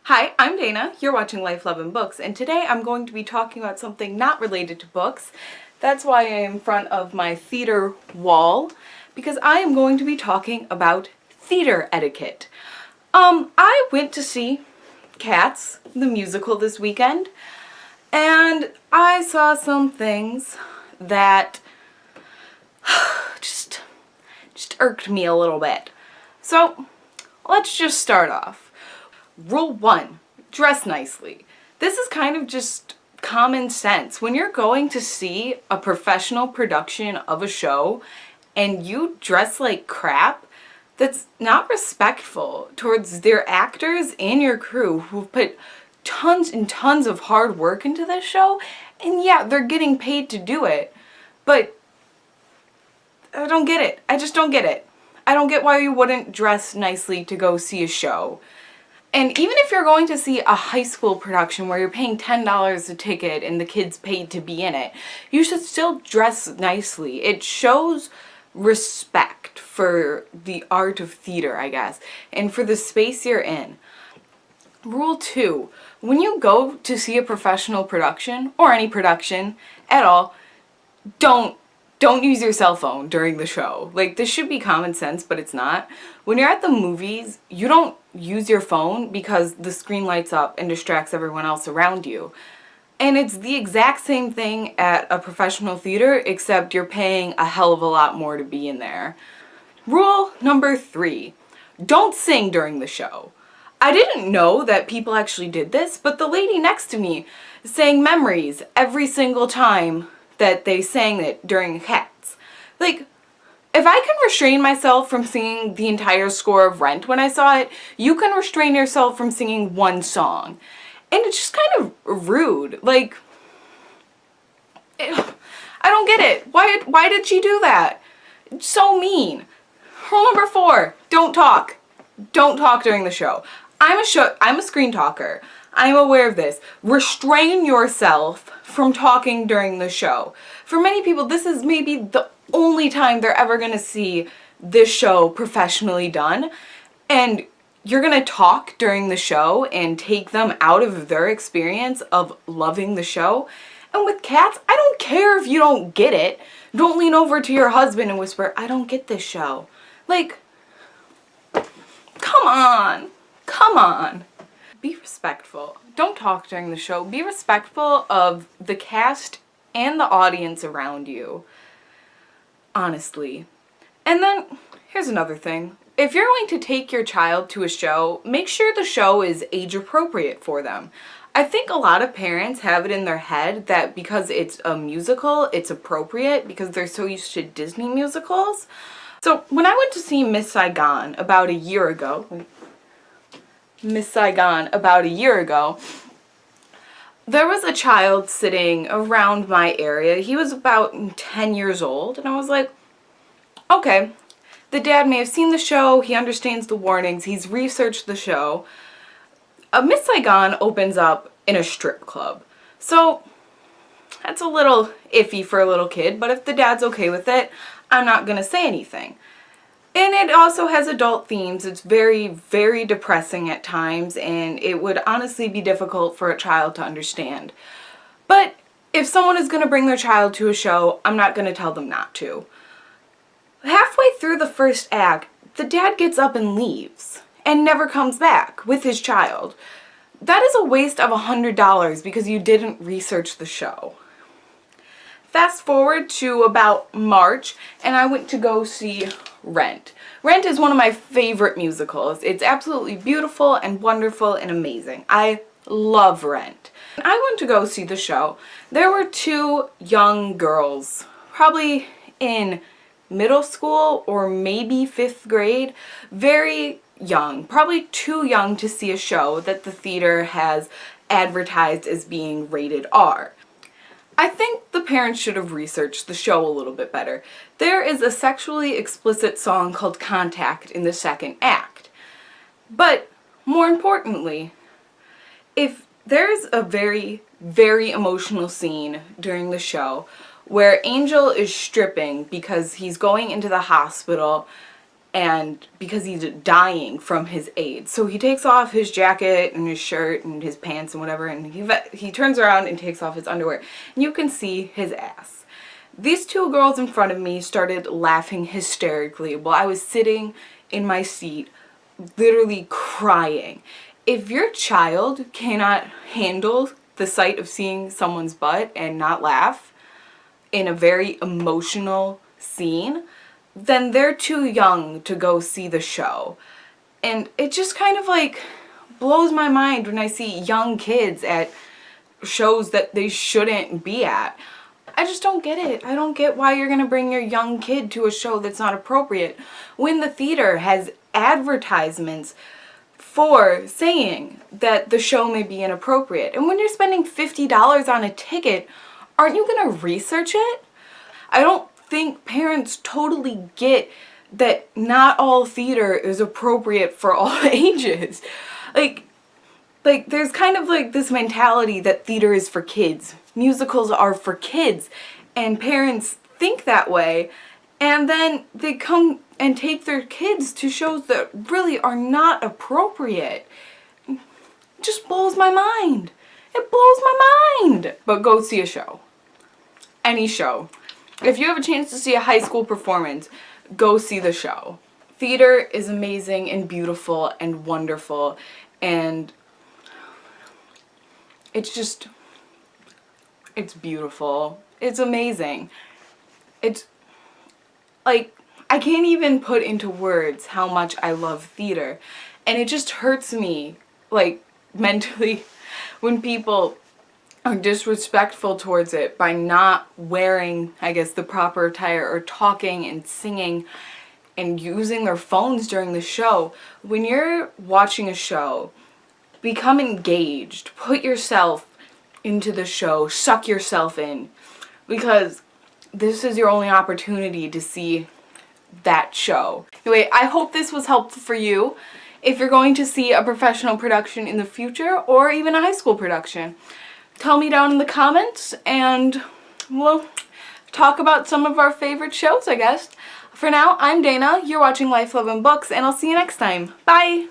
Hi, I'm Dana. You're watching Life, Love, and Books, and today I'm going to be talking about something not related to books. That's why I'm in front of my theater wall, because I am going to be talking about theater etiquette. I went to see Cats, the musical, this weekend, and I saw some things that just irked me a little bit. So, let's just start off. Rule 1, dress nicely. This is kind of just common sense. When you're going to see a professional production of a show and you dress like crap, that's not respectful towards their actors and your crew who've put tons and tons of hard work into this show. And yeah, they're getting paid to do it, but I don't get it. I just don't get it. I don't get why you wouldn't dress nicely to go see a show. And even if you're going to see a high school production where you're paying $10 a ticket and the kids paid to be in it, you should still dress nicely. It shows respect for the art of theater, I guess, and for the space you're in. Rule 2, when you go to see a professional production, or any production at all, don't use your cell phone during the show. Like, this should be common sense, but it's not. When you're at the movies, you don't use your phone because the screen lights up and distracts everyone else around you. And it's the exact same thing at a professional theater, except you're paying a hell of a lot more to be in there. Rule number 3, don't sing during the show. I didn't know that people actually did this, but the lady next to me sang Memories every single time that they sang it during Cats. Like, if I can restrain myself from singing the entire score of Rent when I saw it, you can restrain yourself from singing one song. And it's just kind of rude. Like, I don't get it. Why did she do that? It's so mean. Rule number 4, don't talk. Don't talk during the show. I'm a screen talker. I'm aware of this. Restrain yourself from talking during the show. For many people, this is maybe the only time they're ever going to see this show professionally done. And you're going to talk during the show and take them out of their experience of loving the show. And with Cats, I don't care if you don't get it. Don't lean over to your husband and whisper, "I don't get this show." Like, come on. Come on. Be respectful. Don't talk during the show. Be respectful of the cast and the audience around you. Honestly. And then, here's another thing. If you're going to take your child to a show, make sure the show is age appropriate for them. I think a lot of parents have it in their head that because it's a musical, it's appropriate because they're so used to Disney musicals. So, when I went to see Miss Saigon about a year ago, there was a child sitting around my area. He was about 10 years old, and I was like, okay, the dad may have seen the show, he understands the warnings, he's researched the show. Miss Saigon opens up in a strip club. So, that's a little iffy for a little kid, but if the dad's okay with it, I'm not gonna say anything. And it also has adult themes. It's very, very depressing at times, and it would honestly be difficult for a child to understand. But if someone is going to bring their child to a show, I'm not going to tell them not to. Halfway through the first act, the dad gets up and leaves, and never comes back with his child. That is a waste of $100 because you didn't research the show. Fast forward to about March, and I went to go see Rent. Rent is one of my favorite musicals. It's absolutely beautiful and wonderful and amazing. I love Rent. I went to go see the show. There were 2 young girls, probably in middle school or maybe 5th grade, very young, probably too young to see a show that the theater has advertised as being rated R. I think the parents should have researched the show a little bit better. There is a sexually explicit song called Contact in the second act. But, more importantly, if there's a very, very emotional scene during the show where Angel is stripping because he's going into the hospital and because he's dying from his AIDS. So he takes off his jacket and his shirt and his pants and whatever, and he turns around and takes off his underwear. And you can see his ass. These two girls in front of me started laughing hysterically while I was sitting in my seat, literally crying. If your child cannot handle the sight of seeing someone's butt and not laugh in a very emotional scene, then they're too young to go see the show. And it just kind of like blows my mind when I see young kids at shows that they shouldn't be at. I just don't get it. I don't get why you're gonna bring your young kid to a show that's not appropriate when the theater has advertisements for saying that the show may be inappropriate. And when you're spending $50 on a ticket, aren't you gonna research it? I don't think parents totally get that not all theater is appropriate for all ages. Like there's kind of like this mentality that theater is for kids. Musicals are for kids. And parents think that way. And then they come and take their kids to shows that really are not appropriate. It just blows my mind. It blows my mind. But go see a show. Any show. If you have a chance to see a high school performance, go see the show. Theater is amazing and beautiful and wonderful, and it's beautiful. It's amazing. It's like, I can't even put into words how much I love theater, and it just hurts me, like, mentally when people are disrespectful towards it by not wearing, I guess, the proper attire or talking and singing and using their phones during the show. When you're watching a show, become engaged. Put yourself into the show. Suck yourself in. Because this is your only opportunity to see that show. Anyway, I hope this was helpful for you if you're going to see a professional production in the future or even a high school production. Tell me down in the comments and we'll talk about some of our favorite shows, I guess. For now, I'm Dana, you're watching Life, Love, and Books, and I'll see you next time. Bye!